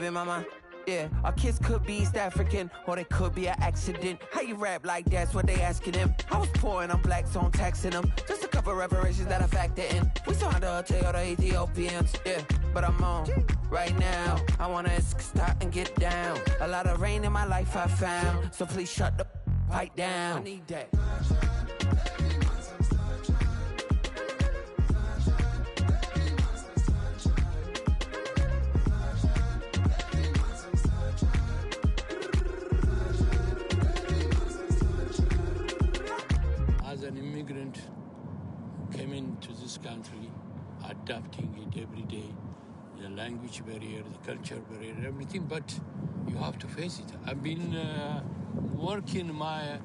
baby mama. Yeah, our kids could be East African, or they could be an accident. How you rap like that's what they asking him. I was poor and I'm black, so I'm taxing them. Just a couple reparations that I factor in. We saw the Toyota Ethiopians, yeah, but I'm on right now. I wanna stop and get down. A lot of rain in my life I found, so please shut the pipe down. I need that. As an immigrant who came into this country, adapting it every day, the language barrier, the culture barrier, everything, but you have to face it. I've been working my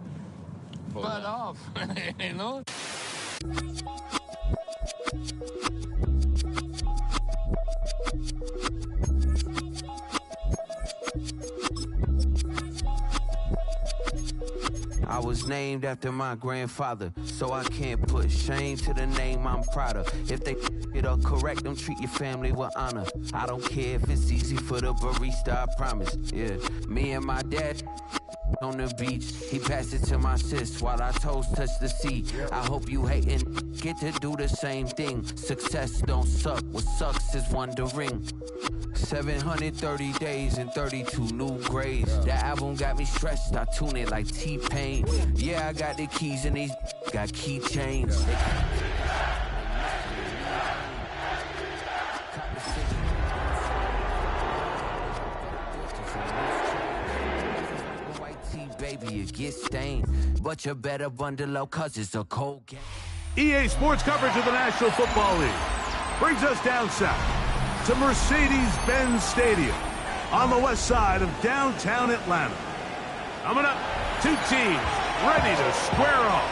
butt off, you know? I was named after my grandfather, so I can't put shame to the name I'm proud of. If they it up correct, don't treat your family with honor. I don't care if it's easy for the barista, I promise. Yeah, me and my dad on the beach, he passed it to my sis while our toes touch the sea. I hope you hatin' get to do the same thing. Success don't suck, what sucks is wondering. 730 days and 32 new grades. That album got me stressed, I tune it like T-Pain. Yeah, I got the keys and these got keychains. White tee, baby, you get stained. But you better bundle up cause it's a cold game. EA Sports coverage of the National Football League brings us down south to Mercedes-Benz Stadium on the west side of downtown Atlanta. Coming up, two teams ready to square off.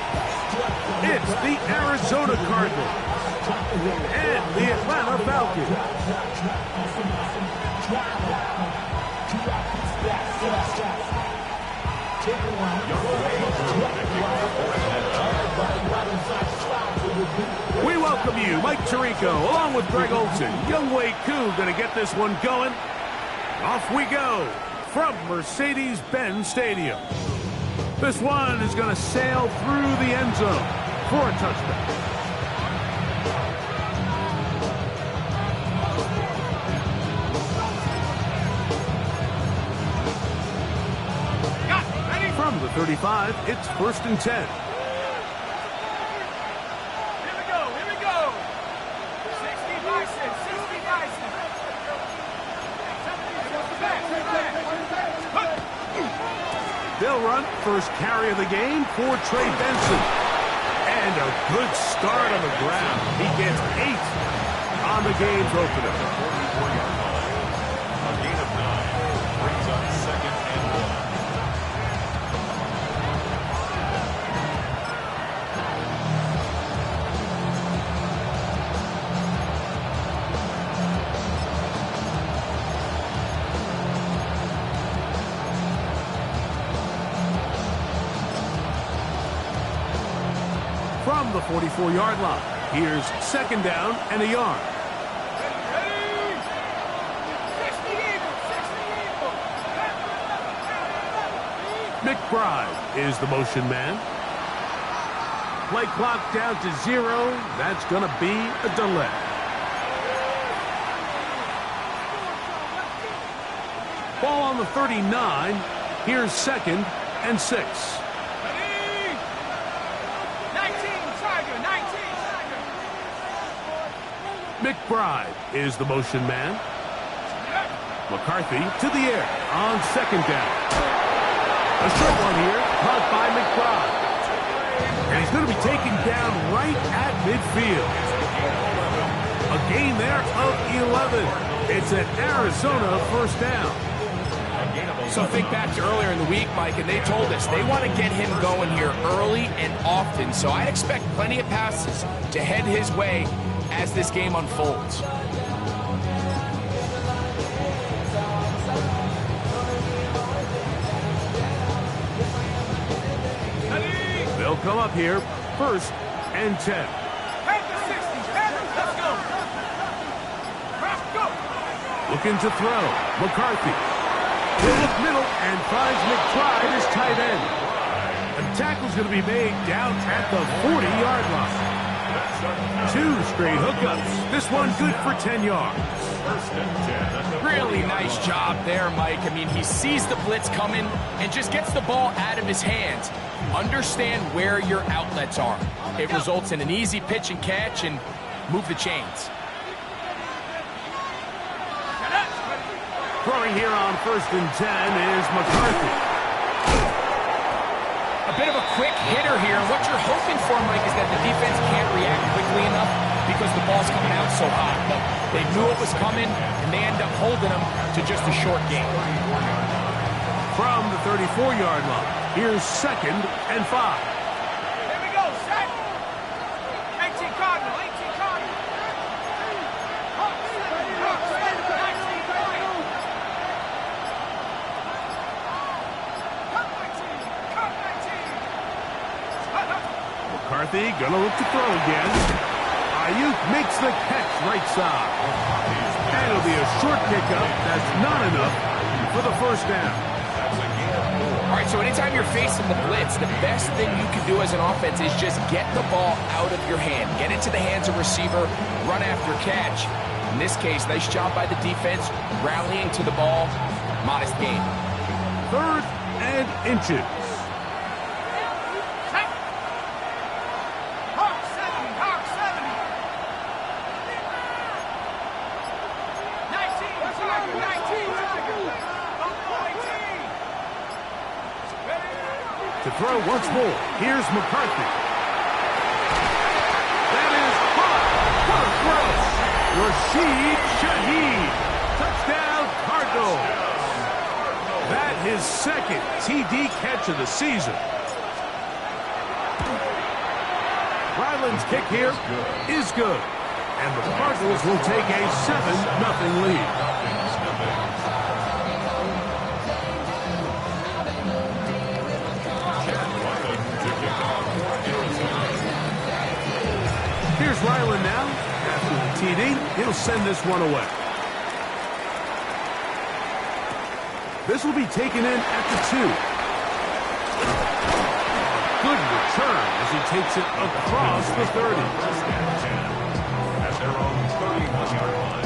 It's the Arizona Cardinals and the Atlanta Falcons. We welcome you, Mike Tirico, along with Greg Olson. Younghoe Koo going to get this one going. Off we go from Mercedes-Benz Stadium. This one is going to sail through the end zone for a touchdown. From the 35, it's 1st and 10. They'll run first carry of the game for Trey Benson. And a good start on the ground. He gets 8 on the game's opener. A gain of 9 brings up 2nd and 1. From the 44-yard line, here's 2nd down and a yard. McBride is the motion man. Play clock down to 0. That's going to be a delay. Ball on the 39. Here's 2nd and 6. McBride is the motion man. McCarthy to the air on 2nd down. A short one here, caught by McBride. And he's going to be taken down right at midfield. A gain there of 11. It's an Arizona 1st down. So think back to earlier in the week, Mike, and they told us they want to get him going here early and often. So I'd expect plenty of passes to head his way as this game unfolds. They'll come up here, 1st and 10. looking to throw. McCarthy. He'll look middle and finds McBride as tight end. And the tackle's going to be made down at the 40-yard line. 2 straight hookups. This one good for 10 yards. Really nice job there, Mike. I mean, he sees the blitz coming and just gets the ball out of his hands. Understand where your outlets are. It results in an easy pitch and catch and move the chains. Throwing here on 1st and 10 is McCarthy. A bit of a quick hitter here. What you're hoping for, Mike, is that the defense can't react quickly enough because the ball's coming out so hot. But they knew it was coming, and they end up holding them to just a short game. From the 34-yard line, here's 2nd and 5. Here we go, set. 18 Cardinals, 18 Cardinals. McCarthy gonna look to throw again. Ayuk makes the catch right side. And it'll be a short pickup. That's not enough for the 1st down. All right, so anytime you're facing the blitz, the best thing you can do as an offense is just get the ball out of your hand. Get it to the hands of receiver, run after catch. In this case, nice job by the defense, rallying to the ball. Modest gain. 3rd and inches. To throw once more, here's McCarthy. That is hot. What a throw. Rashid Shaheed. Touchdown, Cardinals. That his 2nd TD catch of the season. Ryland's kick here is good. And the Cardinals will take a 7-0 lead. Here's Ryland now. After the TD, he'll send this one away. This will be taken in at the 2. Good return as he takes it across the 30. At their own 31-yard line.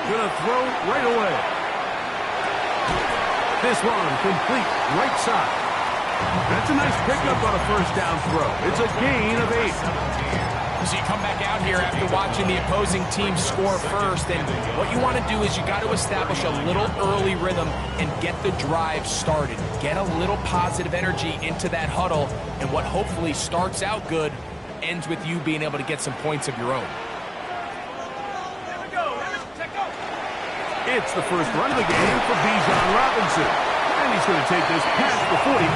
Gonna throw right away. This one complete right side. That's a nice pickup on a 1st down throw. It's a gain of 8. So you come back out here after watching the opposing team score first, and what you want to do is you got to establish a little early rhythm and get the drive started. Get a little positive energy into that huddle, and what hopefully starts out good ends with you being able to get some points of your own. It's the first run of the game for Bijan Robinson. And he's going to take this past the 45.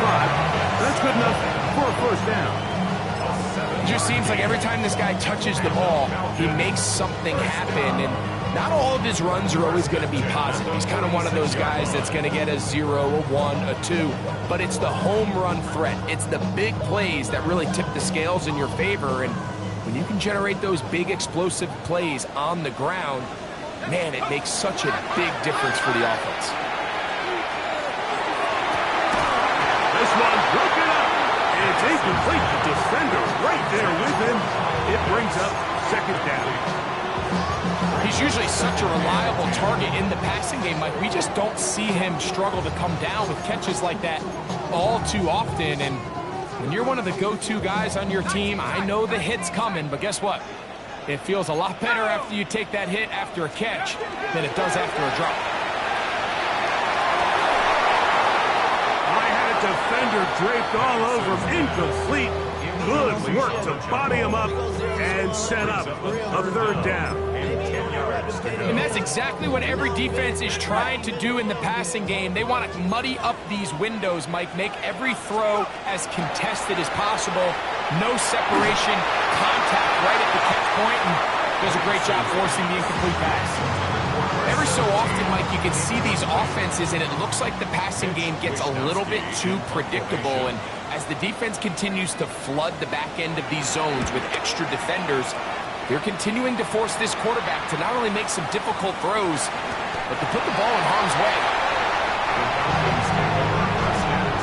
That's good enough for a 1st down. It just seems like every time this guy touches the ball, he makes something happen. And not all of his runs are always going to be positive. He's kind of one of those guys that's going to get a 0, a 1, a 2. But it's the home run threat. It's the big plays that really tip the scales in your favor. And when you can generate those big explosive plays on the ground, man, it makes such a big difference for the offense. This one broken up. It's incomplete. The defender right there with him. It brings up 2nd down. He's usually such a reliable target in the passing game, Mike. We just don't see him struggle to come down with catches like that all too often. And when you're one of the go-to guys on your team, I know the hit's coming, but guess what? It feels a lot better after you take that hit after a catch than it does after a drop. I had a defender draped all over him. Incomplete. Good work to body him up and set up a 3rd down. And that's exactly what every defense is trying to do in the passing game. They want to muddy up these windows, Mike, make every throw as contested as possible. no separation, contact right at the catch point, and does a great job forcing the incomplete pass. Every so often, Mike, you can see these offenses, and it looks like the passing game gets a little bit too predictable. And as the defense continues to flood the back end of these zones with extra defenders, they're continuing to force this quarterback to not only make some difficult throws, but to put the ball in harm's way. The Falcons take over first and 10.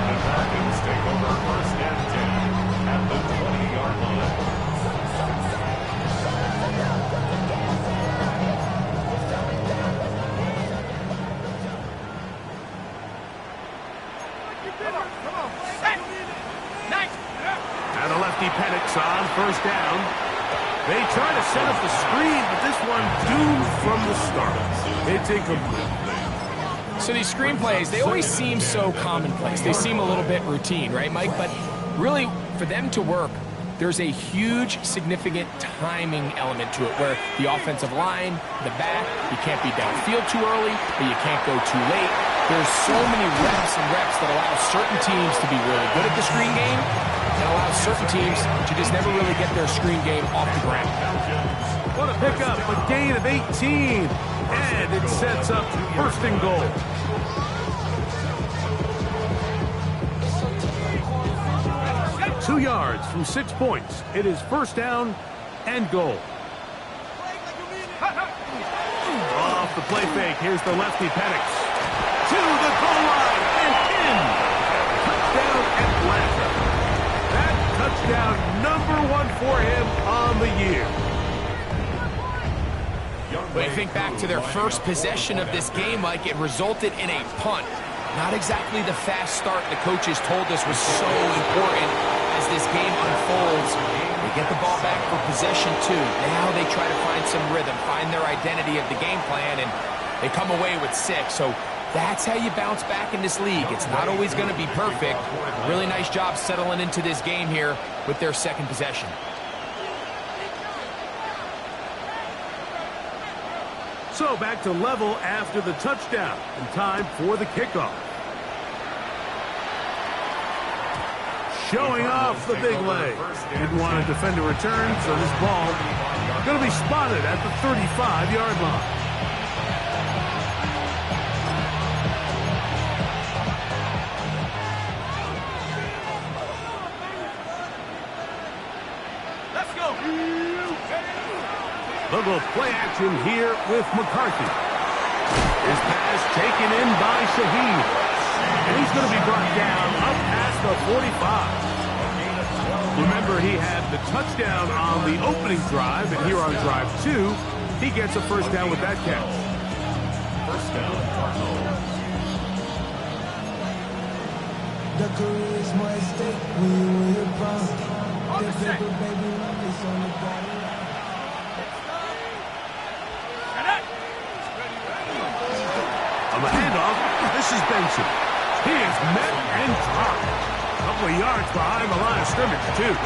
The Falcons take over first and 10 at the 20-yard line. And the lefty Penix on first down. They try to set up the screen, but this one doomed from the start. It's incomplete. So these screen plays, they always seem so commonplace. They seem a little bit routine, right, Mike? But really, for them to work, there's a huge, significant timing element to it where the offensive line, the back, you can't be downfield too early, but you can't go too late. There's so many reps and reps that allow certain teams to be really good at the screen game and allow certain teams to just never really get their screen game off the ground. What a pickup, a gain of 18. And it sets up first and goal. At 2 yards from 6 points, it is first down and goal. Off the play fake, here's the lefty Penix. To the goal line and in. Touchdown Atlanta. That touchdown #1 for him on the year. When you think back to their first possession of this game, Mike, it resulted in a punt. Not exactly the fast start the coaches told us was so important as this game unfolds. They get the ball back for possession 2. Now they try to find some rhythm, find their identity of the game plan, and they come away with 6. So that's how you bounce back in this league. It's not always going to be perfect. Really nice job settling into this game here with their second possession. So back to level after the touchdown, and time for the kickoff. Showing off the big leg. Didn't want to defend a return, so this ball going to be spotted at the 35-yard line. They'll go play action here with McCarthy. His pass taken in by Shaheed. And he's going to be brought down up past the 45. Remember, he had the touchdown on the opening drive, and here on drive 2, he gets a first down with that catch. First down, Cardinals. The career is more at stake when you win your prime. The paper, baby, it's on the bottom. On the handoff, this is Benson. He is met and dropped. A couple of yards behind the line of scrimmage, too.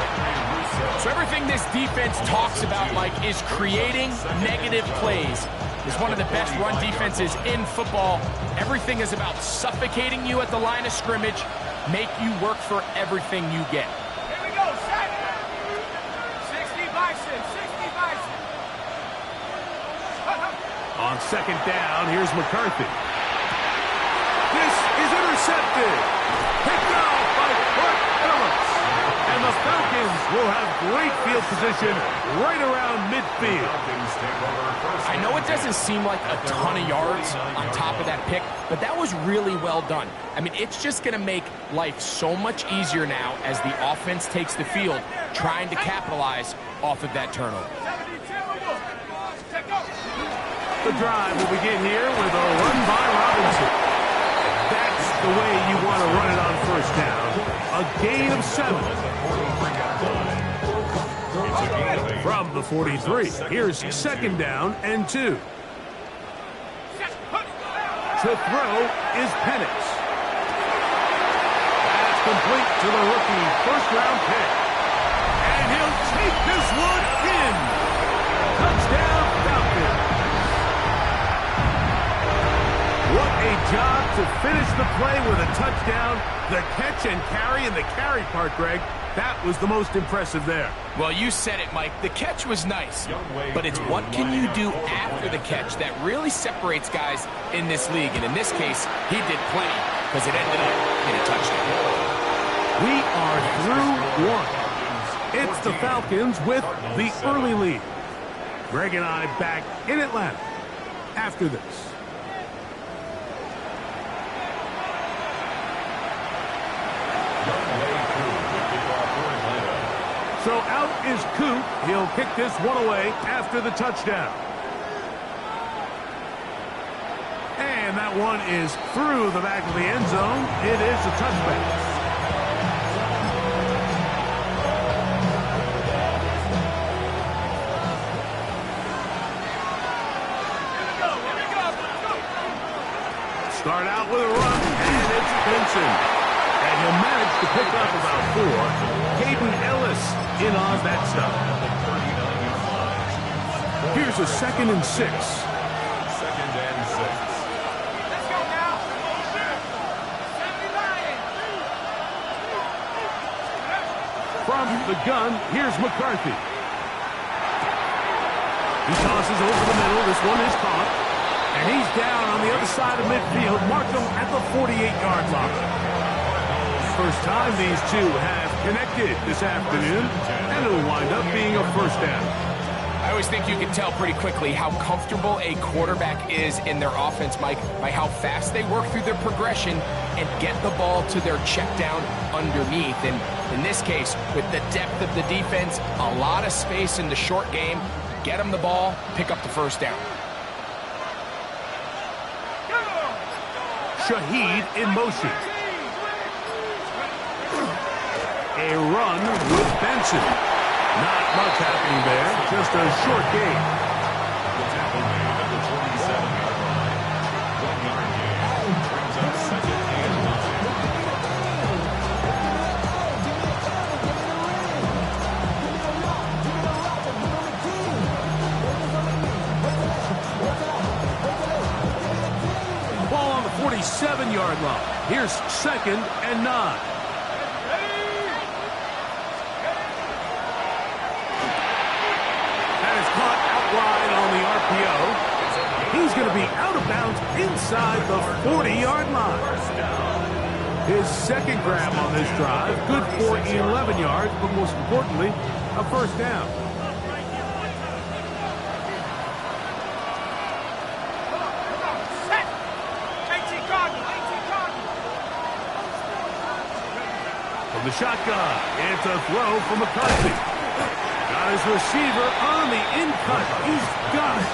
So everything this defense talks about, Mike, is creating negative plays. It's one of the best run defenses in football. Everything is about suffocating you at the line of scrimmage, make you work for everything you get. Here we go, set. 60 Bison, 60 Bison. On second down, here's McCarthy. This is intercepted. Picked off by Clark Phillips. And the Falcons will have great field position right around midfield. I know it doesn't seem like a ton of yards on top of that pick, but that was really well done. I mean, it's just going to make life so much easier now as the offense takes the field, trying to capitalize off of that turnover. The drive will begin here with a run by Robinson. That's the way you want to run it on first down. A gain of 7. From the 43, here's second down and 2. To throw is Penix. That's complete to the rookie first-round pick. And he'll take this one in. Touchdown, Falcons. What a job to finish the play with a touchdown. The catch and carry, and the carry part, Greg, That was the most impressive there. Well, you said it, Mike. The catch was nice, but it's what can you do after the catch that really separates guys in this league. And in this case, he did plenty because it ended up in a touchdown. We are through one. It's the Falcons with the early lead. Greg and I back in Atlanta after this. So out is Coop. He'll kick this one away after the touchdown. And that one is through the back of the end zone. It is a touchback. Start out with a run, and it's Benson. And he'll manage to pick up about 4. Hayden Ellis in on that stop. Here's a 2nd and 6. 2nd and 6. Let's go now. From the gun, here's McCarthy. He tosses over the middle. This one is caught. And he's down on the other side of midfield. Mark him at the 48-yard line. First time these two have connected this afternoon, and it'll wind up being a first down. I always think you can tell pretty quickly how comfortable a quarterback is in their offense, Mike, by how fast they work through their progression and get the ball to their check down underneath. And in this case, with the depth of the defense, a lot of space in the short game, get them the ball, pick up the first down. Shaheed in motion. A run with Benson. Not much happening there, just a short gain. The tackle made at the 27-yard line. 1-yard gain brings up 2nd and 9. Ball on the 47-yard line. Here's 2nd and 9. On the RPO. He's going to be out of bounds inside the 40-yard line. His 2nd grab on this drive, good for 11 yards, but most importantly, a first down. From the shotgun, it's a throw from McCarthy. Got his receiver on the in-cut. He's got it.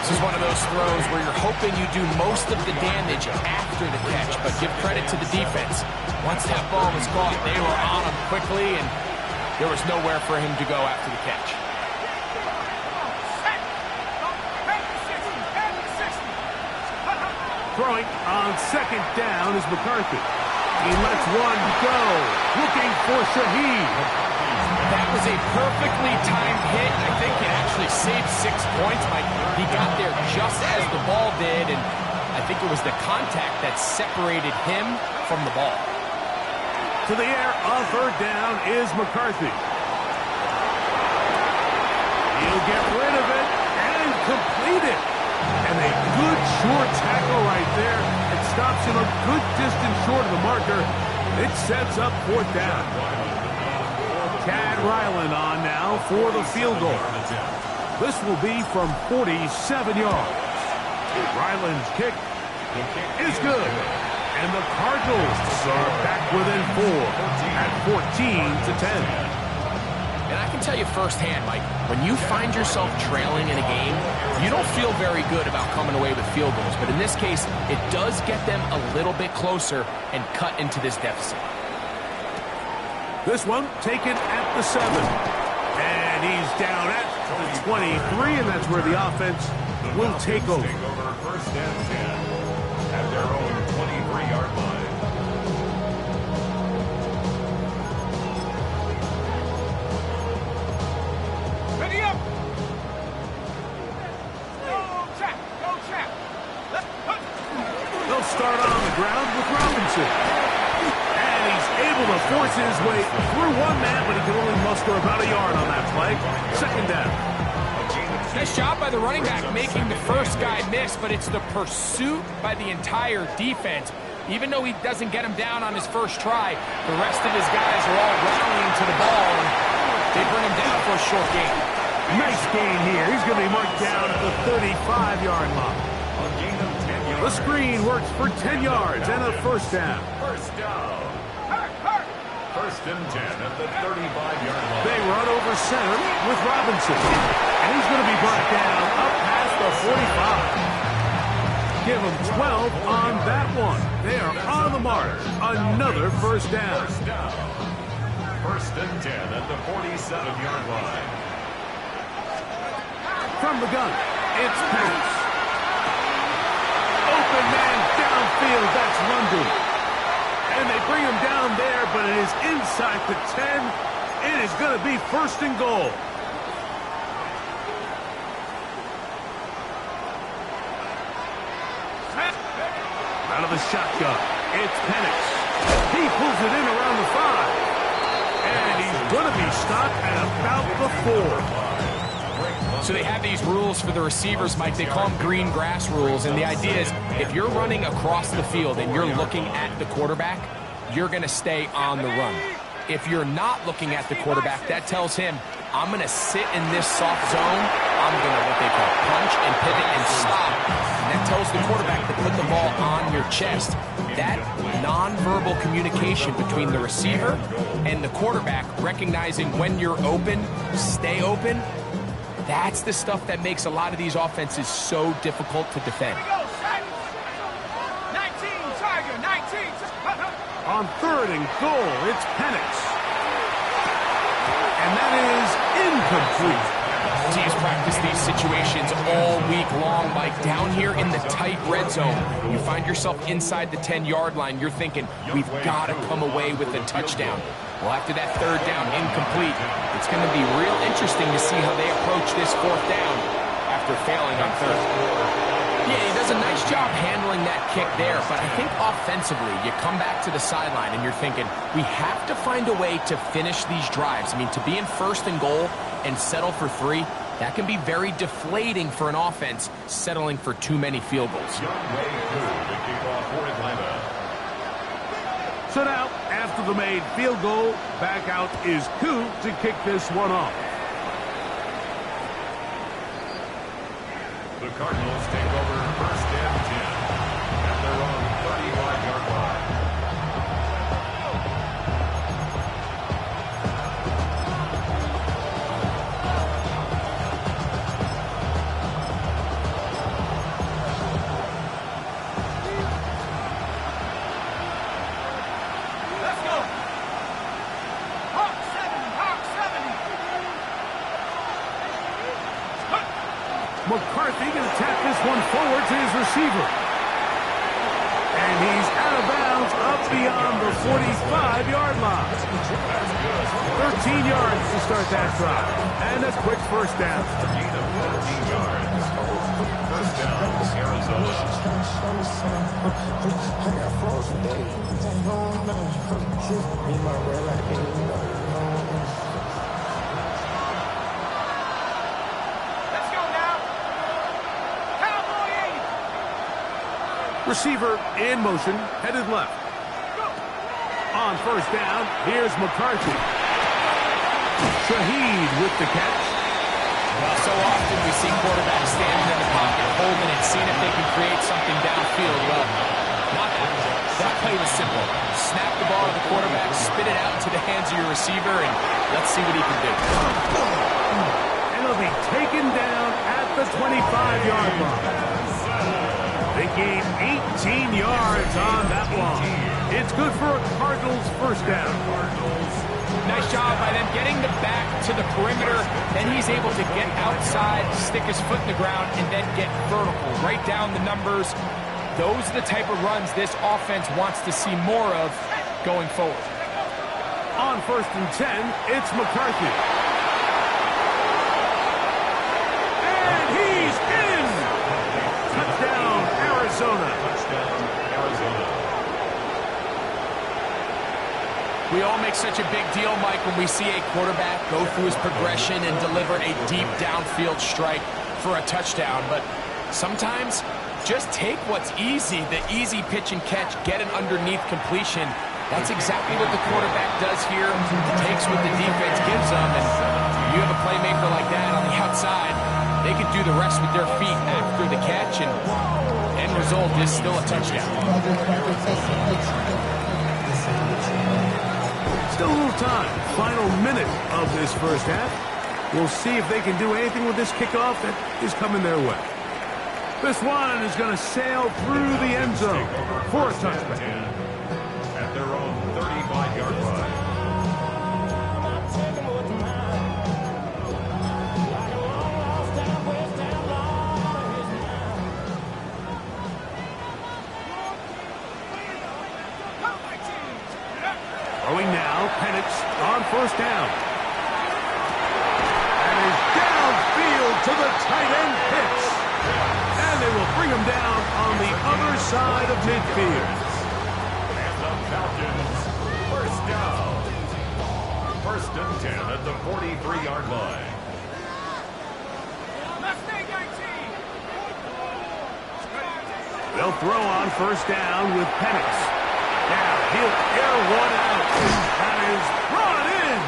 This is one of those throws where you're hoping you do most of the damage after the catch, but give credit to the defense. Once that ball was caught, they were on him quickly, and there was nowhere for him to go after the catch. Throwing on 2nd down is McCarthy. He lets one go, looking for Shaheed. That was a perfectly timed hit. I think it actually saved 6 points, Mike. He got there just as the ball did, and I think it was the contact that separated him from the ball. To the air on 3rd down is McCarthy. He'll get rid of it and complete it. And a good short tackle right there. It stops him a good distance short of the marker. It sets up 4th down. Chad Ryland on now for the field goal. This will be from 47 yards. Ryland's kick is good. And the Cardinals are back within 4 at 14-10. And I can tell you firsthand, Mike, when you find yourself trailing in a game, you don't feel very good about coming away with field goals. But in this case, it does get them a little bit closer and cut into this deficit. This one taken at the 7. And he's down at the 23, and that's where the offense will take over. 1st and 10 at their own 23-yard line. Ready up! Go, Jack! Go, Jack! They'll start on the ground with Robinson. And he's able to force his way through one man that play. Second down. Nice job by the running back making the first guy miss, but it's the pursuit by the entire defense. Even though he doesn't get him down on his first try, the rest of his guys are all rallying to the ball, and they bring him down for a short gain. Nice gain here. He's going to be marked down at the 35-yard line. The screen works for 10 yards and a first down. First down. First and 10 at the 35-yard line. They run over center with Robinson. And he's going to be brought down up past the 45. Give him 12 on that one. They are on the mark. Another first down. First and 10 at the 47-yard line. From the gun, it's Penix. Open man downfield, that's London. And they bring him down there, but it is inside the 10. It is going to be first and goal. Out of the shotgun, it's Penix. He pulls it in around the 5. And he's going to be stopped at about the 4. So they have these rules for the receivers, Mike. They call them green grass rules. And the idea is if you're running across the field and you're looking at the quarterback, you're going to stay on the run. If you're not looking at the quarterback, that tells him, I'm going to sit in this soft zone. I'm going to what they call punch and pivot and stop. And that tells the quarterback to put the ball on your chest. That nonverbal communication between the receiver and the quarterback, recognizing when you're open, stay open, that's the stuff that makes a lot of these offenses so difficult to defend. 19, Tiger, 19. On third and goal, it's Penix. And that is incomplete. Teams practice these situations all week long, Mike. Down here in the tight red zone, you find yourself inside the 10-yard line. You're thinking, we've got to come away with a touchdown. Well, after that third down incomplete, it's going to be real interesting to see how they approach this fourth down after failing on third. Yeah, he does a nice job handling that kick there, but I think offensively, you come back to the sideline and you're thinking, we have to find a way to finish these drives. I mean, to be in first and goal and settle for 3, that can be very deflating for an offense settling for too many field goals. So now, after the made field goal, back out is Koo to kick this one off. The Cardinals take over first and 10 at their own 35-yard line. Let's go. Hawk 70, Hawk 70. McCarthy going to tap this one forward to his receiver. And he's out of bounds up beyond the 45-yard line. 13 yards to start that drive. And a quick first down. Gain of 13 yards. First down, Let's go now. Cowboy 80. Receiver in motion, headed left. On first down, here's McCarthy. Shaheed with the catch. Well, so often we see quarterbacks standing in the pocket, holding it, seeing if they can create something downfield. Well, not that. That play was simple. Snap the ball to the quarterback, spit it out into the hands of your receiver, and let's see what he can do. And he'll be taken down at the 25-yard line. They gain 18 yards on that one. It's good for a Cardinals first down. Nice job by them getting the back to the perimeter. Then he's able to get outside, stick his foot in the ground, and then get vertical. Right down the numbers. Those are the type of runs this offense wants to see more of going forward. On first and 10, it's McCarthy. And he's in! Touchdown, Arizona. touchdown, Arizona. We all make such a big deal, Mike, when we see a quarterback go through his progression and deliver a deep downfield strike for a touchdown. But sometimes just take what's easy, the easy pitch and catch, get an underneath completion. That's exactly what the quarterback does here. Takes what the defense gives them, and you have a playmaker like that on the outside, they can do the rest with their feet after the catch, and end result is still a touchdown. Still a little time. Final minute of this first half. We'll see if they can do anything with this kickoff that is coming their way. This one is going to sail through the end zone for a touchdown. At their own 35-yard line. Throwing now, Penix on first down. And is downfield to the tight end Pitts. And they will bring him down on the other side of midfield. And the Falcons, first down. First and 10 at the 43-yard line. They'll throw on first down with Penix. Now he'll air one out. That is brought in.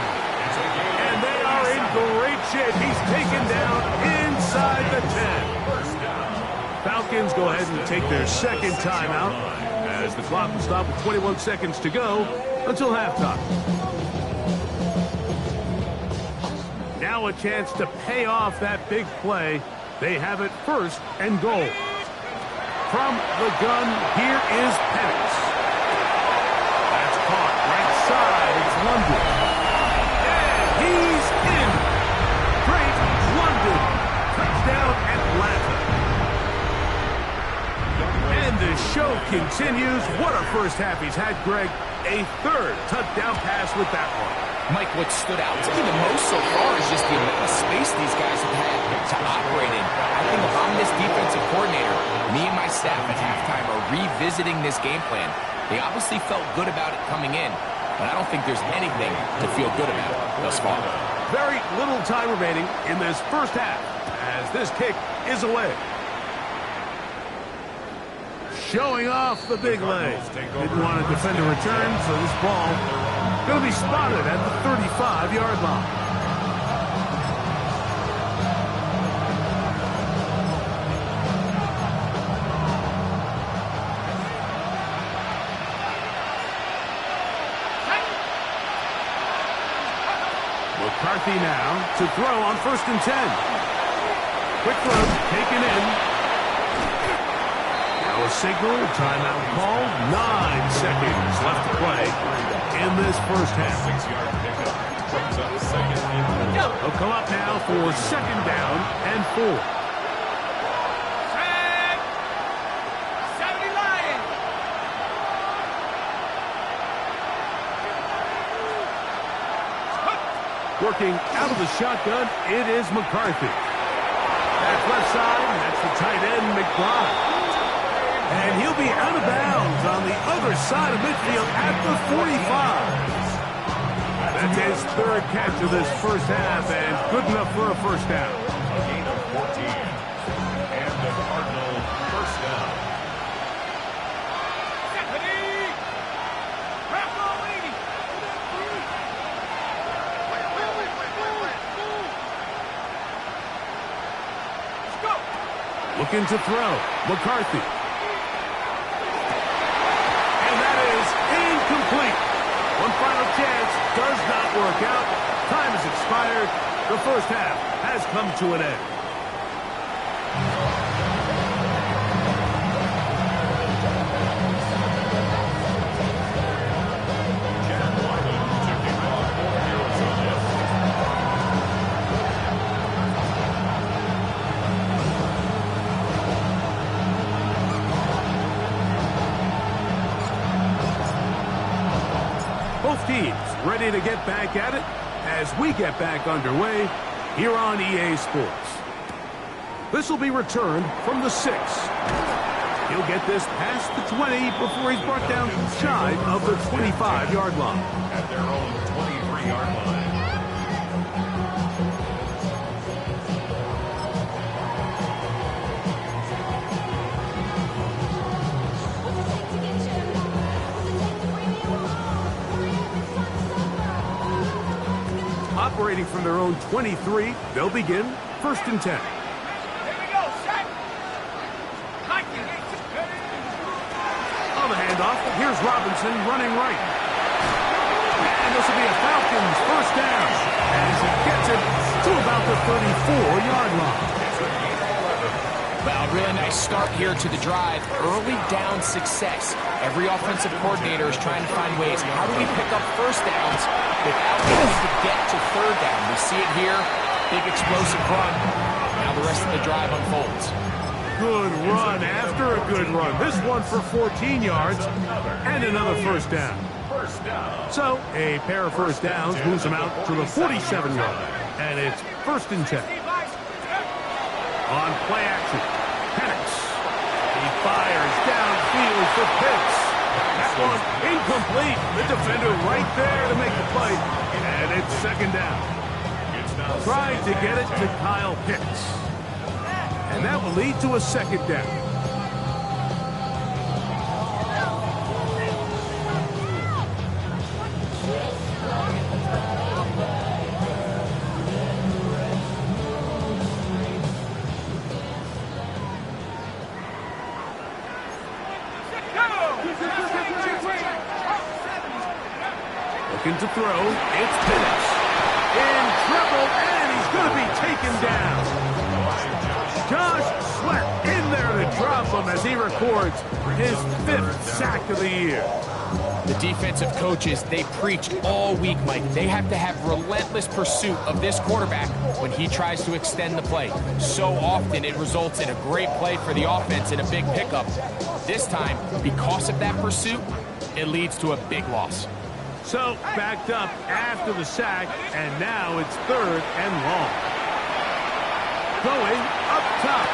And they are in great shape. He's taken down inside the 10. First down. Falcons go ahead and take their second timeout as the clock will stop with 21 seconds to go until halftime. Now a chance to pay off that big play. They have it first and goal. From the gun, here is Penix. That's caught right side. It's London. And he's in. Great London. Touchdown Atlanta. And the show continues. What a first half he's had, Greg. A third touchdown pass with that one. Mike, what stood out to me the most so far is just the amount of space these guys have had to operate in. I think if I'm this defensive coordinator, me and my staff at halftime are revisiting this game plan. They obviously felt good about it coming in, but I don't think there's anything to feel good about thus far. Very little time remaining in this first half as this kick is away. Showing off the big leg. Didn't want to defend a return, so this ball going to be spotted at the 35-yard line. McCarthy now to throw on first and 10. Quick throw taken in. A signal, timeout called. 9 seconds left to play in this first half. 6-yard pickup brings up second and 4. They'll come up now for second down and 4. Set. 70 Lion. Working out of the shotgun, it is McCarthy. That's left side, that's the tight end, McBride. And he'll be out of bounds on the other side of midfield at the 45. That's his third catch of this first half, and good enough for a first down. A gain of 14. And the Cardinal first down. Looking to throw. McCarthy. Incomplete. One final chance does not work out. Time has expired. The first half has come to an end. Both teams ready to get back at it as we get back underway here on EA Sports. This will be returned from the 6. He'll get this past the 20 before he's brought down shy of the 25-yard line. At their own 23-yard line. Operating from their own 23, they'll begin 1st and 10. Here we go, set. On the handoff, here's Robinson running right. And this will be a Falcons 1st down as he gets it to about the 34-yard line. Well, really nice start here to the drive. Early down success. Every offensive coordinator is trying to find ways. How do we pick up 1st downs without having to get to 3rd down? We see it here. Big explosive run. Now the rest of the drive unfolds. Good run after a good run. This one for 14 yards and another 1st down. So a pair of 1st downs moves them out to the 47-yard. And it's 1st and 10. On play action, Penix. He fires downfield for Pitts. That one incomplete. The defender right there to make the play. And it's 2nd down. Trying to get it to Kyle Pitts. And that will lead to a 2nd down. Looking to throw, it's Penix. In trouble, and he's going to be taken down. Josh Sweat in there to drop him as he records his 5th sack of the year. The defensive coaches, they preach all week, Mike. They have to have relentless pursuit of this quarterback when he tries to extend the play. So often it results in a great play for the offense and a big pickup. This time, because of that pursuit, it leads to a big loss. So, backed up after the sack, and now it's 3rd and long. Going up top.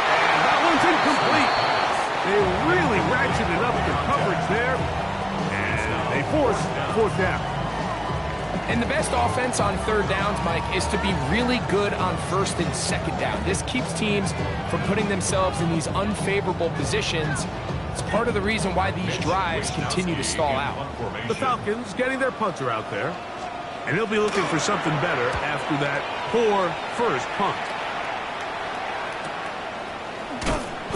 And that one's incomplete. They really ratcheted up the coverage there, and they force 4th down. And the best offense on 3rd downs, Mike, is to be really good on 1st and 2nd down. This keeps teams from putting themselves in these unfavorable positions. It's part of the reason why these drives continue to stall out. The Falcons getting their punter out there, and he'll be looking for something better after that poor 1st punt.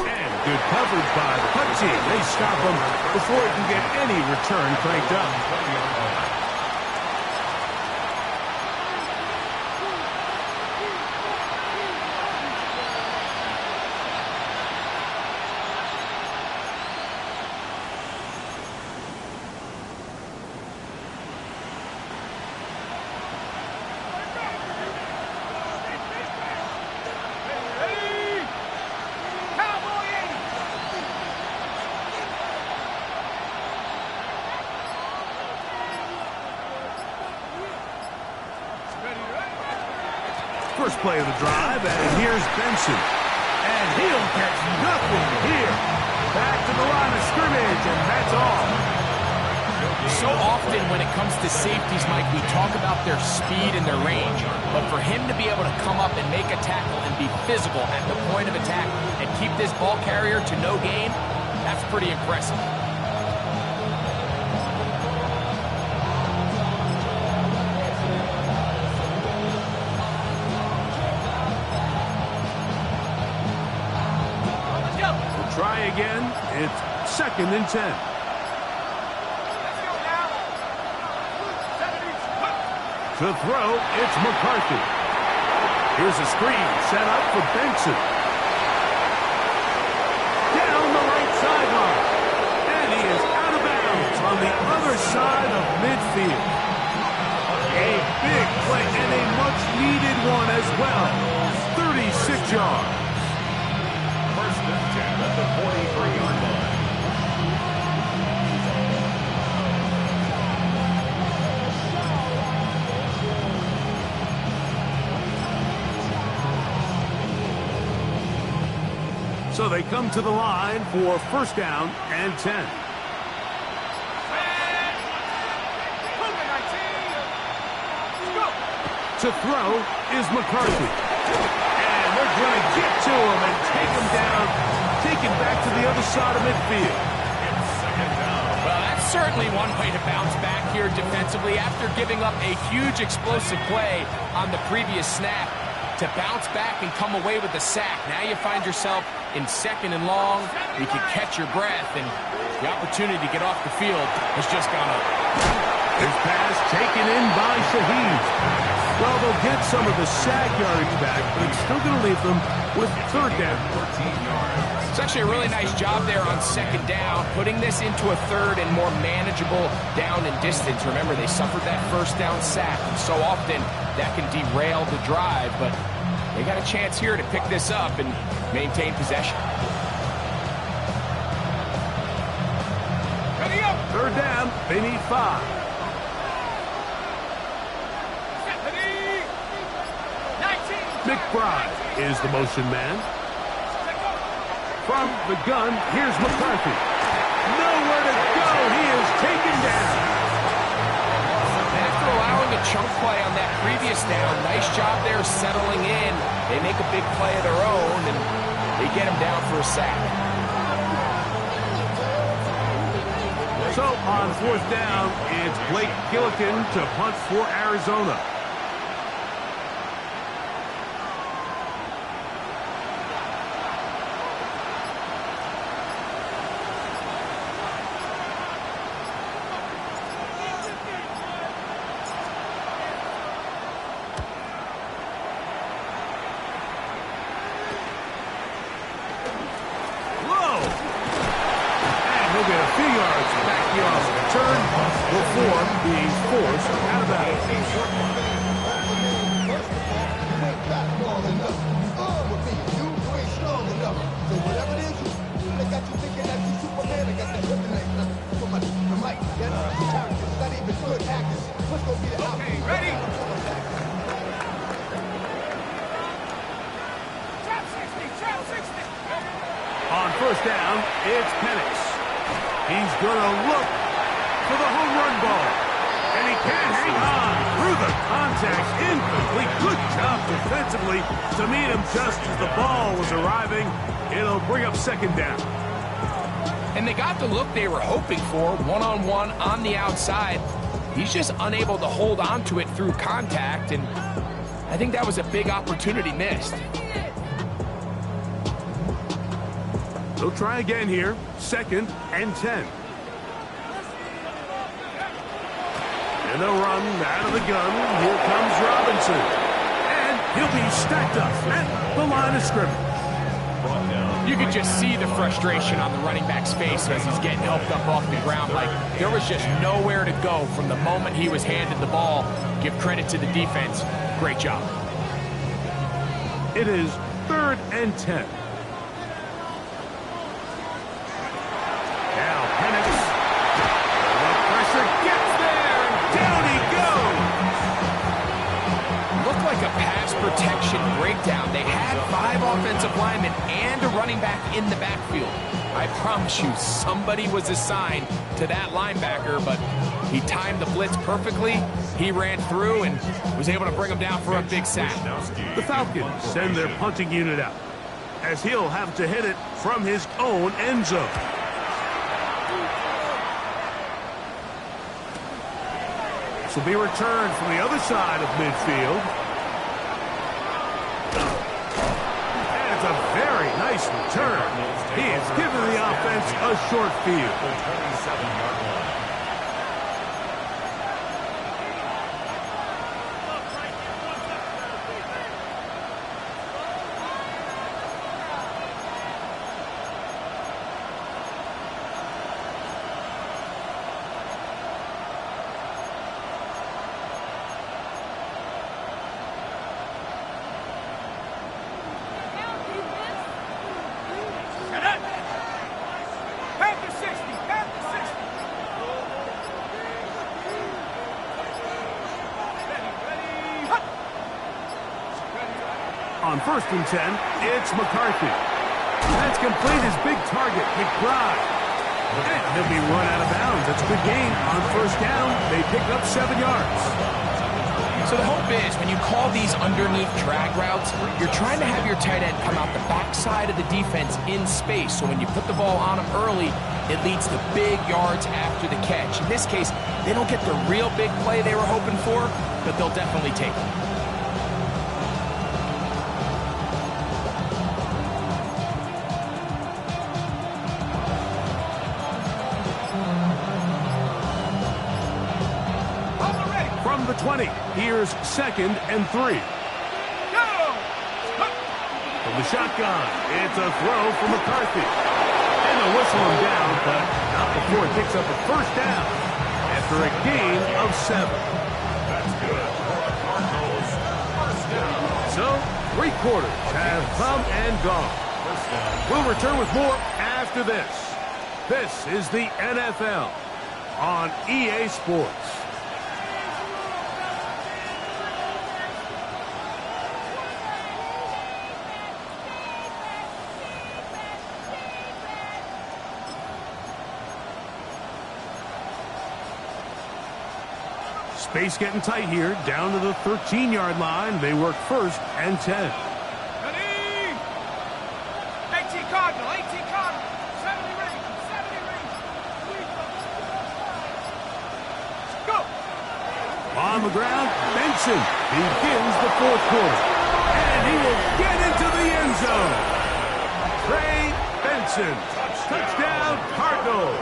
And good coverage by the punt team. They stop him before he can get any return cranked up. First play of the drive, and here's Benson. And he'll get nothing here. Back to the line of scrimmage, and that's all. So often when it comes to safeties, Mike, we talk about their speed and their range. But for him to be able to come up and make a tackle and be physical at the point of attack and keep this ball carrier to no gain, that's pretty impressive. Try again. It's 2nd and 10. To throw, it's McCarthy. Here's a screen set up for Benson. Down the right sideline. And he is out of bounds on the other side of midfield. A big play and a much-needed one as well. 36 yards. 1st and 10 at the 43-yard line. So they come to the line for first down and 10. To throw is McCarthy. And they're going to get to him and take him down, take him back to the other side of midfield. Well, that's certainly one way to bounce back here defensively after giving up a huge explosive play on the previous snap. To bounce back and come away with the sack. Now you find yourself in 2nd and long. You can catch your breath, and the opportunity to get off the field has just gone up. His pass taken in by Shaheed. Well, they'll get some of the sack yardage back, but it's still going to leave them with third down. It's actually a really nice job there on 2nd down, putting this into a third and more manageable down and distance. Remember, they suffered that first down sack, and so often that can derail the drive, but they got a chance here to pick this up and maintain possession. Ready up. Third down, they need 5. McBride is the motion man. From the gun, here's McCarthy. Nowhere to go. He is taken down. After allowing a chunk play on that previous down, nice job there settling in. They make a big play of their own, and they get him down for a sack. So on 4th down, it's Blake Gillikin to punt for Arizona. On 1st down, it's Penix. He's going to look for the home run ball. And he can't hang on through the contact. Incomplete. Good job defensively to meet him just as the ball was arriving. It'll bring up 2nd down. And they got the look they were hoping for, one-on-one on the outside. He's just unable to hold on to it through contact, and I think that was a big opportunity missed. They'll try again here. 2nd and 10. And they'll run out of the gun. Here comes Robinson. And he'll be stacked up at the line of scrimmage. You could just see the frustration on the running back's face as he's getting helped up off the ground. Like, there was just nowhere to go from the moment he was handed the ball. Give credit to the defense. Great job. It is 3rd and 10. Now Penix. The pressure gets there, and down he goes. Looked like a pass protection breakdown. They had 5 offensive linemen and a running back in the backfield. I promise you, somebody was assigned to that linebacker, but he timed the blitz perfectly. He ran through and was able to bring him down for a big sack. The Falcons send their punting unit out, as he'll have to hit it from his own end zone. This will be returned from the other side of midfield. And it's a very nice return. He has given the offense a short field. 27-yard line. On 1st and 10, it's McCarthy. That's complete. His big target, McBride. And he'll be run out of bounds. That's a good game. On first down, they pick up 7 yards. So the hope is when you call these underneath drag routes, you're trying to have your tight end come out the backside of the defense in space. So when you put the ball on him early, it leads to big yards after the catch. In this case, they don't get the real big play they were hoping for, but they'll definitely take it. From the 20, here's 2nd and 3. From the shotgun, it's a throw from McCarthy. And they'll whistle him down, but not before he picks up a first down after a gain of 7. That's good for the Cardinals. First down. So, 3 quarters have come and gone. We'll return with more after this. This is the NFL on EA Sports. Space getting tight here, down to the 13-yard line. They work 1st and 10. Ready? 18 Cardinal, 18 Cardinal. 70 ring, 70 ring. Go! On the ground, Benson begins the 4th quarter. And he will get into the end zone. Trey Benson, touchdown Cardinals.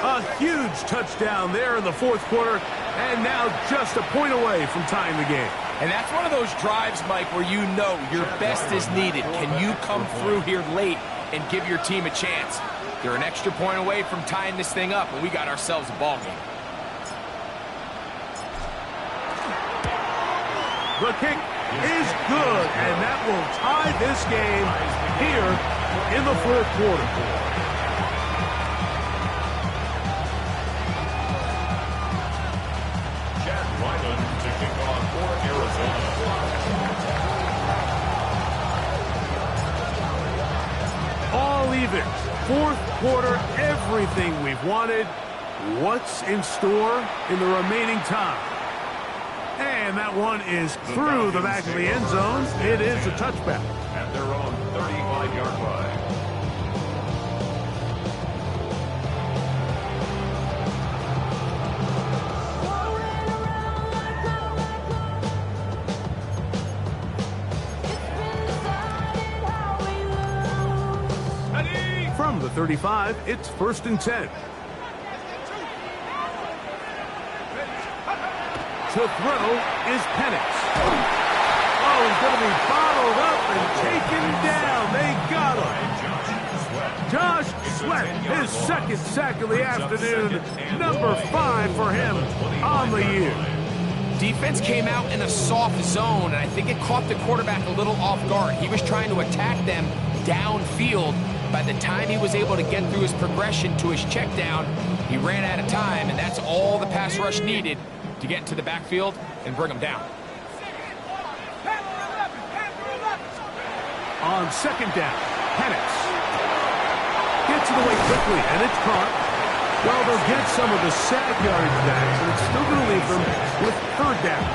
A huge touchdown there in the 4th quarter, and now just a point away from tying the game. And that's one of those drives, Mike, where you know your best is needed. Can you come through here late and give your team a chance? They're an extra point away from tying this thing up, and we got ourselves a ball game. The kick is good, and that will tie this game here in the 4th quarter. To kick off for Arizona. All even. 4th quarter, everything we've wanted. What's in store in the remaining time? And that one is through the back of the end zone. It is a touchback. At their own 35-yard line. From the 35, it's 1st and 10. To throw is Penix. Oh, he's going to be bottled up and taken down. They got him. Josh Sweat, his 2nd sack of the afternoon. Number 5 for him on the year. Defense came out in a soft zone, and I think it caught the quarterback a little off guard. He was trying to attack them downfield. By the time he was able to get through his progression to his check down, he ran out of time, and that's all the pass rush needed to get into the backfield and bring him down. On 2nd down, Penix gets it away quickly, and it's caught. Well, they'll get some of the sack yardage back, and it's still going to leave them with 3rd down.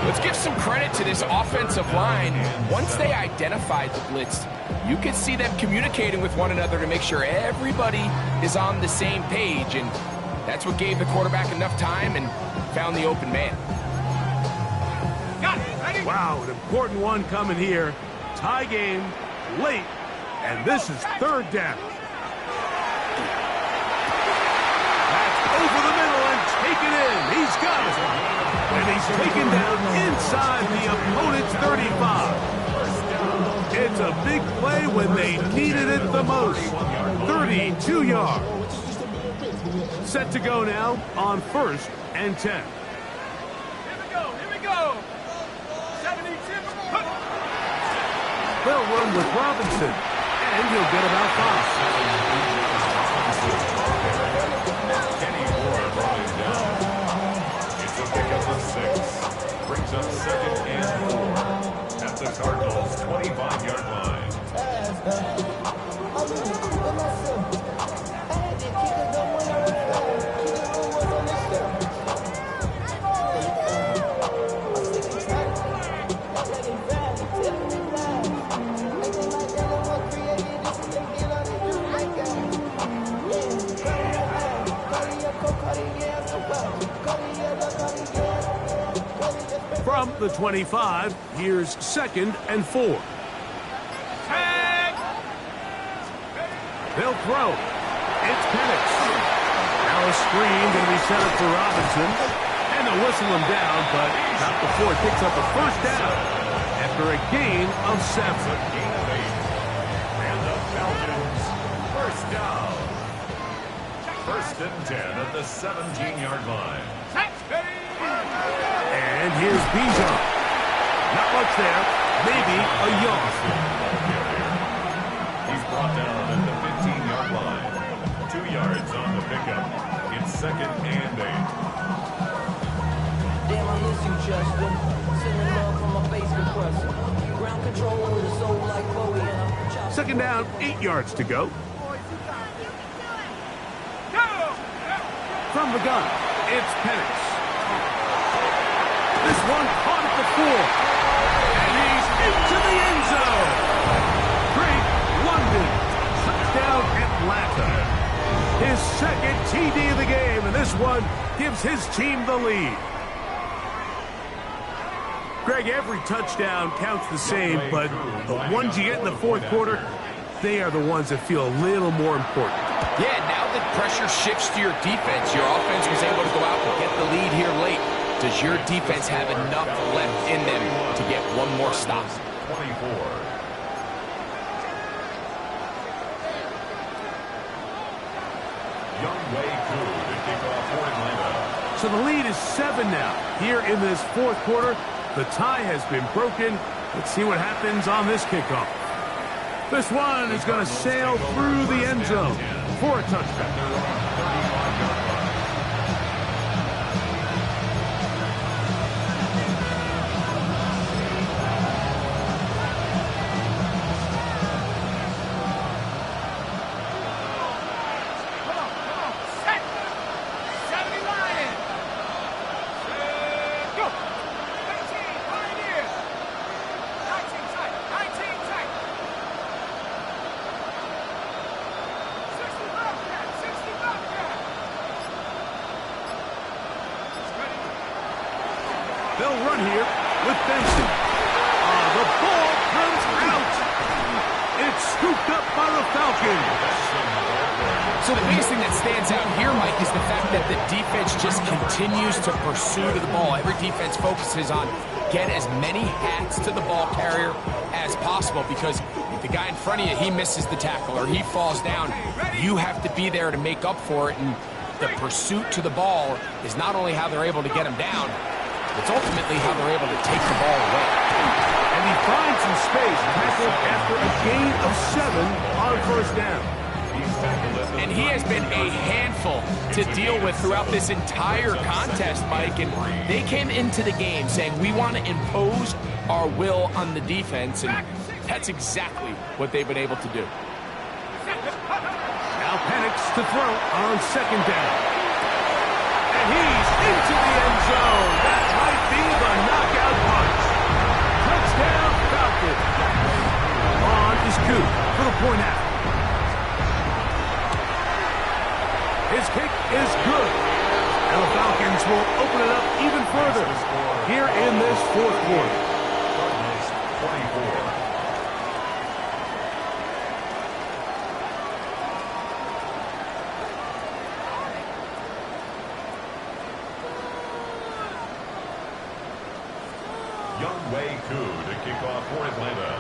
Let's give some credit to this offensive line. Once they identified the blitz, you could see them communicating with one another to make sure everybody is on the same page, and that's what gave the quarterback enough time and found the open man. Got it, ready? Wow, an important one coming here. Tie game, late, and this is 3rd down. That's over the middle and taken in. He's got it. And he's taken down inside the opponent's 35. It's a big play when they needed it the most. 32 yards. Set to go now on 1st and 10. Here we go, here we go. 72. They'll run with Robinson, and he'll get about 5. Kenny Moore brought him down. It's a pickup of 6. Brings up 2nd and 4. At the Cardinals' 25-yard line. From the 25, here's 2nd and 4. They'll throw. It's Penix. Now a screen going to be set up for Robinson. And they'll whistle him down, but not before it picks up a first down after a gain of 7. And the Falcons, first down. 1st and 10 at the 17-yard line. And here's Bijan. Not much there. Maybe a yard. He's brought down at the 15-yard line. 2 yards on the pickup. It's 2nd and 8. Damn, I miss you, Justin. Sending love from my face compressor. Ground control with a soul like Bowie and I'm 2nd down, 8 yards to go. From the gun, it's Penix. This one caught at the 4. And he's into the end zone. Drake London. Touchdown Atlanta. His 2nd TD of the game, and this one gives his team the lead. Greg, every touchdown counts the same, but the ones you get in the 4th quarter, they are the ones that feel a little more important. Yeah, now that pressure shifts to your defense, your offense was able to go out and get the lead here late. Does your defense have enough left in them to get one more stop? 24. Youngway Koo to kick off for Atlanta. So the lead is 7 now. Here in this 4th quarter, the tie has been broken. Let's see what happens on this kickoff. This one is going to sail through the end zone for a touchdown. They'll run here with Benson. The ball comes out. It's scooped up by the Falcons. So the biggest thing that stands out here, Mike, is the fact that the defense just continues to pursue to the ball. Every defense focuses on get as many hats to the ball carrier as possible, because if the guy in front of you, he misses the tackle or he falls down, you have to be there to make up for it. And the pursuit to the ball is not only how they're able to get him down, it's ultimately how they're able to take the ball away. And he finds some space, tackled after a gain of 7 on first down. And he has been a handful to deal with throughout this entire contest, Mike. And they came into the game saying, we want to impose our will on the defense. And that's exactly what they've been able to do. Now Penix to throw on second down. And he's into the end zone. That might be the knockout punch. Touchdown, Falcons. On is Coop for the point out. His kick is good. And the Falcons will open it up even further here in this fourth quarter. Cardinals 24. Youngway Koo to kick off for Atlanta.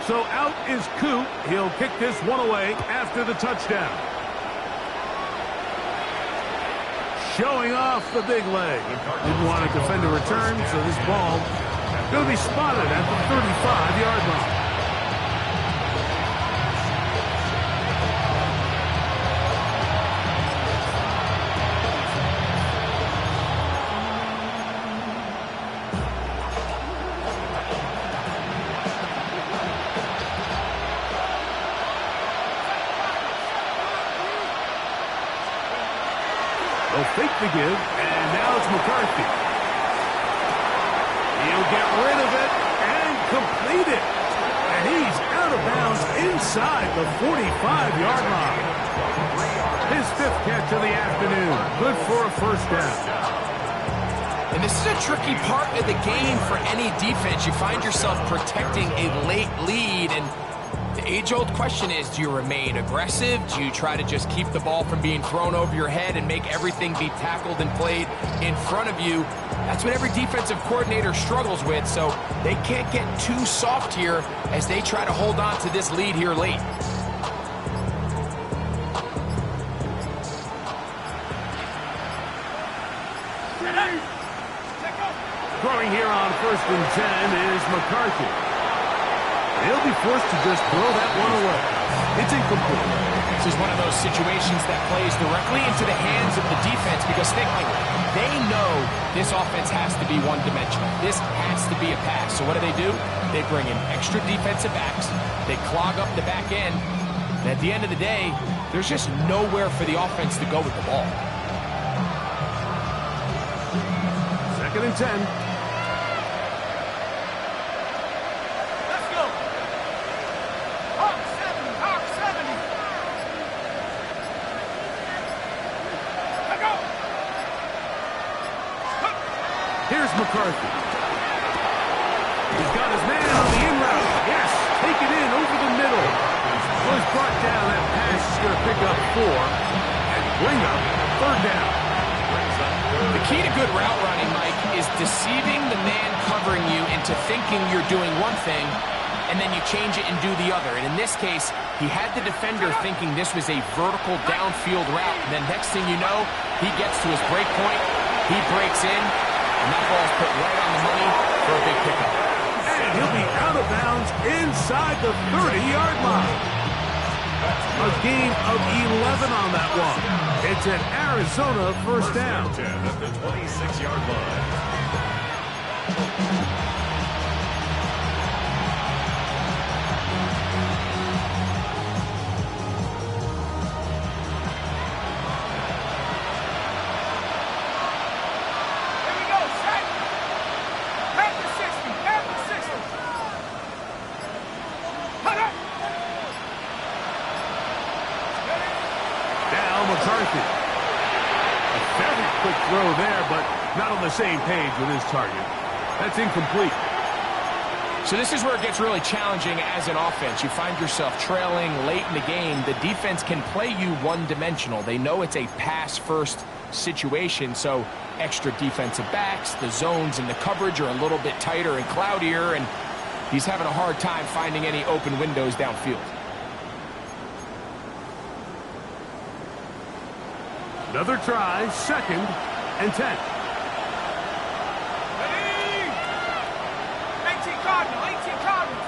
So out is Coop. He'll kick this one away after the touchdown. Showing off the big leg. Didn't want to defend a return, so this ball going to be spotted at the 35-yard line. to give, and now it's McCarthy. He'll get rid of it and complete it. And he's out of bounds inside the 45-yard line. His 5th catch of the afternoon. Good for a first down. And this is a tricky part of the game for any defense. You find yourself protecting a late lead, and the age-old question is, do you remain aggressive? Do you try to just keep the ball from being thrown over your head and make everything be tackled and played in front of you? That's what every defensive coordinator struggles with, so they can't get too soft here as they try to hold on to this lead here late. Throwing here on 1st and 10 is McCarthy. He'll be forced to just throw that one away. It's incomplete. This is one of those situations that plays directly into the hands of the defense because think like they know this offense has to be one-dimensional. This has to be a pass. So what do? They bring in extra defensive backs. They clog up the back end. And at the end of the day, there's just nowhere for the offense to go with the ball. 2nd and 10. Here's McCarthy. He's got his man on the in route. Yes, take it in over the middle. Was brought down. That pass is going to pick up 4 and bring up 3rd down. The key to good route running, Mike, is deceiving the man covering you into thinking you're doing one thing, and then you change it and do the other. And in this case, he had the defender thinking this was a vertical downfield route. And then next thing you know, he gets to his break point, he breaks in, and that ball's put right on the money for a big pickup. And he'll be out of bounds inside the 30-yard line. A gain of 11 on that one. It's an Arizona first down. 10 at the 26-yard line. McCarthy. A very quick throw there, but not on the same page with his target. That's incomplete. So this is where it gets really challenging as an offense. You find yourself trailing late in the game. The defense can play you one-dimensional. They know it's a pass-first situation, so extra defensive backs, the zones and the coverage are a little bit tighter and cloudier, and he's having a hard time finding any open windows downfield. Another try, 2nd and 10. Ready? 18 Cardinals, 18 Cardinals.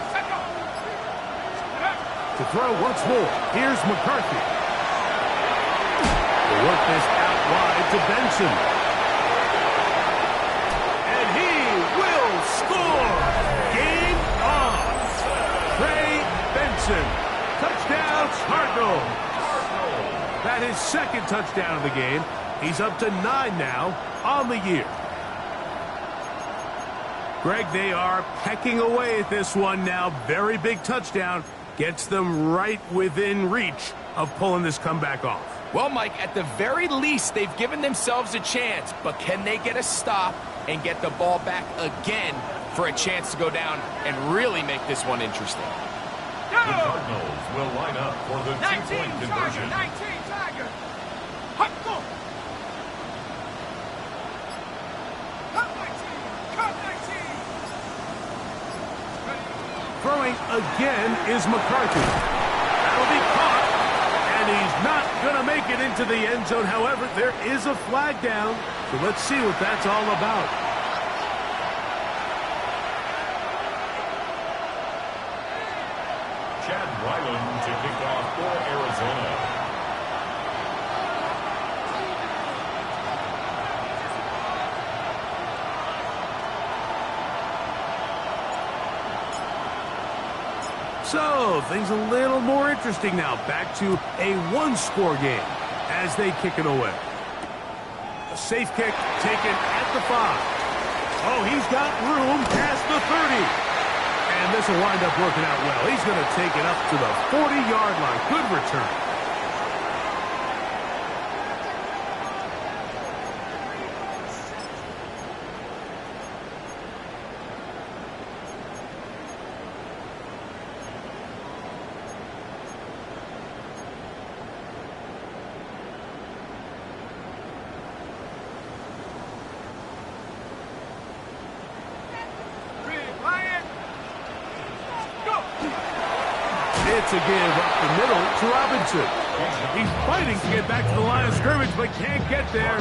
Set go. To throw once more, here's McCarthy. They work this out wide to Benson. And he will score! Game on! Trey Benson. Touchdown, Cardinals. That is 2nd touchdown of the game. He's up to 9 now on the year. Greg, they are pecking away at this one now. Very big touchdown. Gets them right within reach of pulling this comeback off. Well, Mike, at the very least, they've given themselves a chance. But can they get a stop and get the ball back again for a chance to go down and really make this one interesting? The Cardinals will line up for the 2-point conversion. 19 Tiger. Hot go. Cut 19. Cut 19. Throwing again is McCarthy. That'll be caught. And he's not going to make it into the end zone. However, there is a flag down. So let's see what that's all about. Ryland to kick off for Arizona. So, things a little more interesting now. Back to a one-score game. as they kick it away. A safe kick taken at the 5. Oh, he's got room past the 30. And this will wind up working out well. He's going to take it up to the 40-yard line. Good return. It's a give up the middle to Robinson. He's fighting to get back to the line of scrimmage, but can't get there.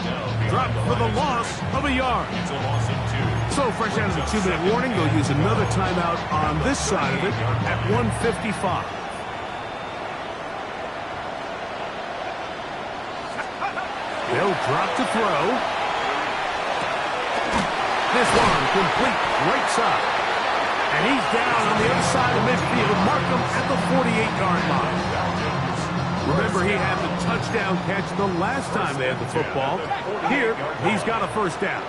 Dropped for the loss of a yard. It's a loss of 2. So fresh out of the 2-minute warning, they'll use another timeout on this side of it at 1:55. They'll drop to throw. This one complete right side. And he's down on the other side of midfield. Mark him at the 48-yard line. Remember, he had the touchdown catch the last time they had the football. Here, he's got a first down.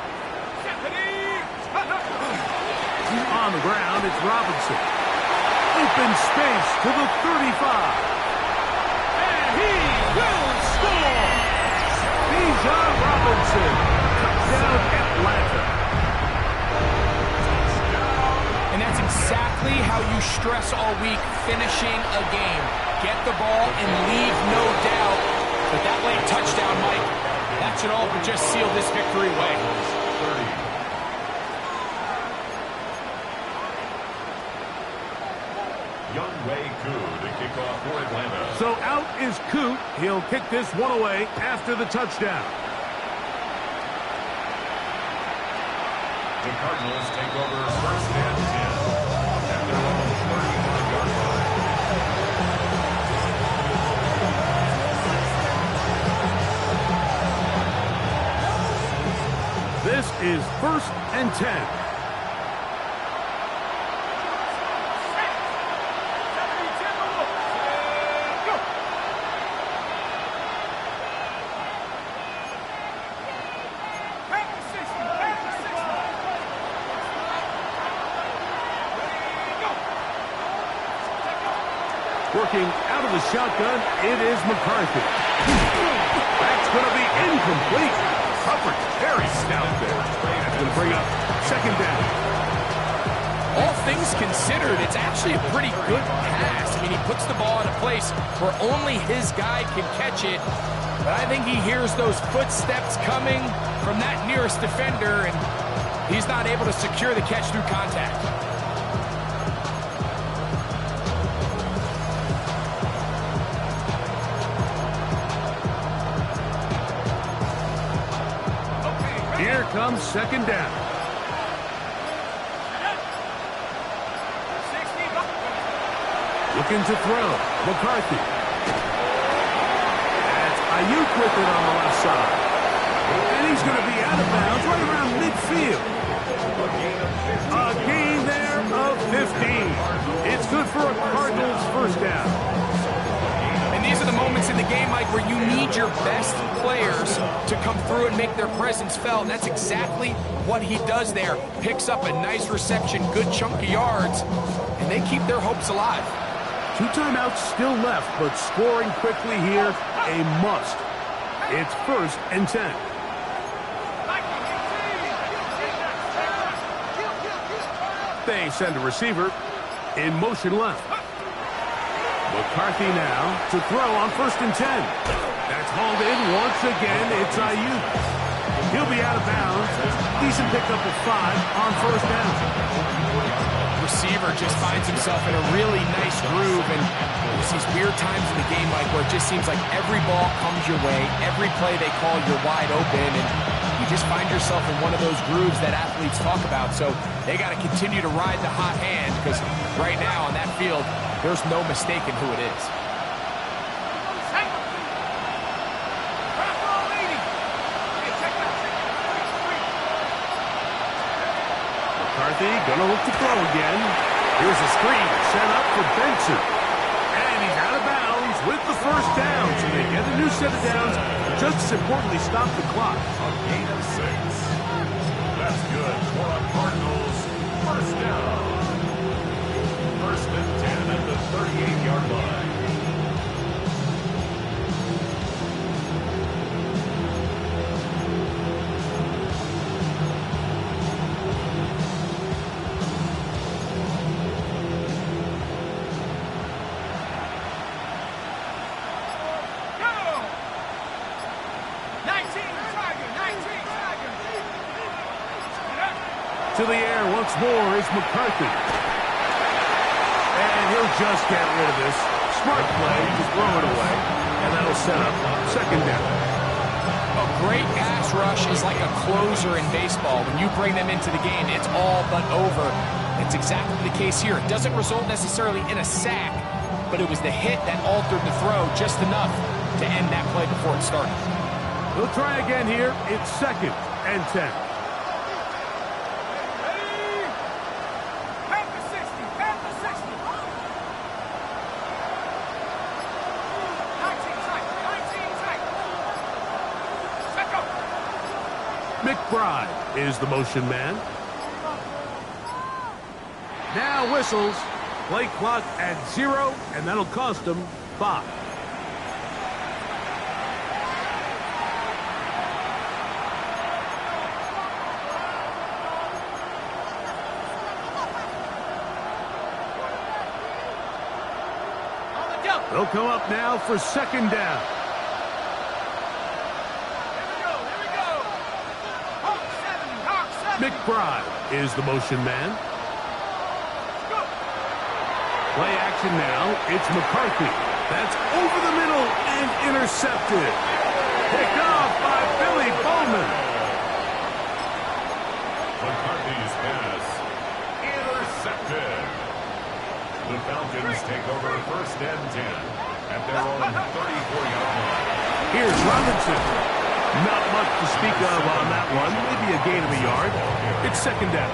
On the ground, it's Robinson. Open space to the 35. And he will score! Bijan Robinson. Touchdown Atlanta. And that's exactly how you stress all week, finishing a game. Get the ball and leave no doubt. But that late touchdown, Mike, that should all but just seal this victory away. Young Wei Koo to kick off for Atlanta. So out is Coot. He'll kick this one away after the touchdown. The Cardinals take over first and 10 at their own 31-yard line. This is first and 10. Working out of the shotgun, it is McCarthy. That's going to be incomplete. Coverage very stout there. That's going to bring up second down. All things considered, it's actually a pretty good pass. I mean, he puts the ball in a place where only his guy can catch it. But I think he hears those footsteps coming from that nearest defender, and he's not able to secure the catch through contact. Here comes second down. Looking to throw. McCarthy. That's Ayuk with it on the left side. And he's going to be out of bounds right around midfield. A gain there of 15. It's good for a Cardinals first down. And these are the moments in the game, Mike, where you need your best players to come through and make their presence felt. And that's exactly what he does there. Picks up a nice reception, good chunk of yards, and they keep their hopes alive. 2 timeouts still left, but scoring quickly here, a must. It's first and 10. They send a receiver in motion left. McCarthy now to throw on first and 10. That's hauled in once again. It's Ayuk. He'll be out of bounds. Decent pickup of 5 on first down. Receiver just finds himself in a really nice groove, and there's these weird times in the game, Mike, where it just seems like every ball comes your way, every play they call, you're wide open, and you just find yourself in one of those grooves that athletes talk about. So they got to continue to ride the hot hand, because right now on that field, there's no mistaking who it is. McCarthy gonna look to throw again. Here's a screen set up for Benson. And he's out of bounds with the first down, so they get a new set of downs. Just as importantly, stop the clock. A gain of 6. That's good for a Cardinals first down. First and 10 at the 38-yard line. To the air once more is McCarthy. And he'll just get rid of this. Smart play, just throw it away. And that'll set up second down. A great pass rush is like a closer in baseball. When you bring them into the game, it's all but over. It's exactly the case here. It doesn't result necessarily in a sack, but it was the hit that altered the throw just enough to end that play before it started. We'll try again here. It's second and 10. McBride is the motion man. Now whistles. Play clock at 0, and that'll cost them 5. They'll come up now for second down. McBride is the motion man. Play action now. It's McCarthy. That's over the middle and intercepted. Picked off by Billy Bowman. McCarthy's pass intercepted. The Falcons take over first and 10 at their own 34-yard line. Here's Robinson. Not much to speak of on that one. Maybe a gain of a yard. It's second down.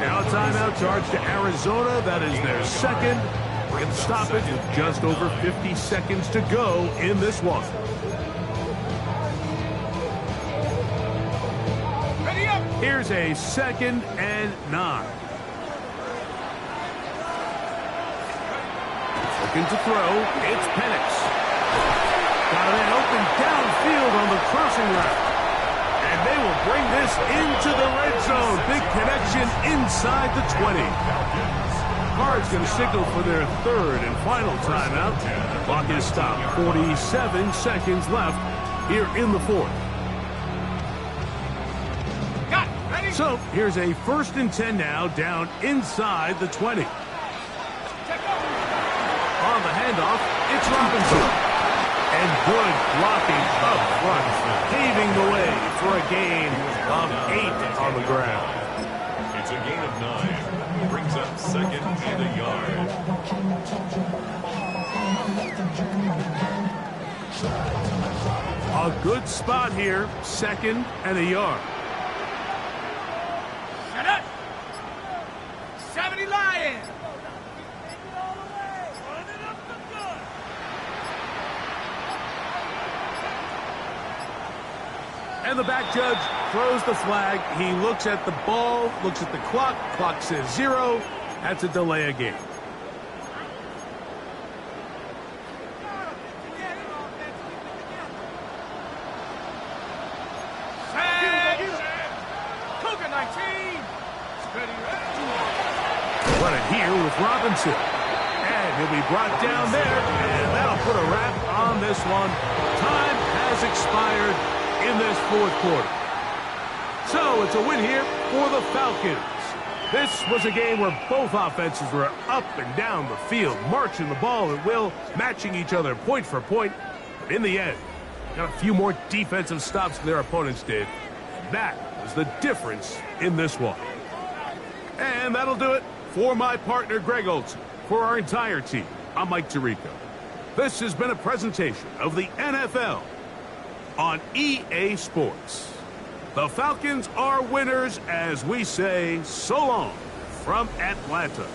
Now a timeout charge to Arizona. That is their second. We're going to stop it with just over 50 seconds to go in this one. Here's a second and 9. Looking to throw. It's Penix. Got a man open downfield on the crossing route. And they will bring this into the red zone. Big connection inside the 20. Cards going to signal for their third and final timeout. Clock is stopped. 47 seconds left here in the fourth. So here's a first and 10 now down inside the 20. On the handoff, it's Robinson. And good blocking up front, paving the way for a gain of 8 on the ground. It's a gain of 9. Brings up second and a yard. A good spot here, second and a yard. Shut up! 70 Lions! And the back judge throws the flag. He looks at the ball, looks at the clock. Clock says 0. That's a delay of game. Cougar 19! Run it here with Robinson. And he'll be brought down there. And that'll put a wrap on this one. Time has expired in this fourth quarter. So it's a win here for the Falcons. This was a game where both offenses were up and down the field, marching the ball at will, matching each other point for point. But in the end, got a few more defensive stops than their opponents did. That was the difference in this one. And that'll do it for my partner, Greg Olson. For our entire team, I'm Mike Tirico. This has been a presentation of the NFL on EA Sports. The Falcons are winners as we say so long from Atlanta.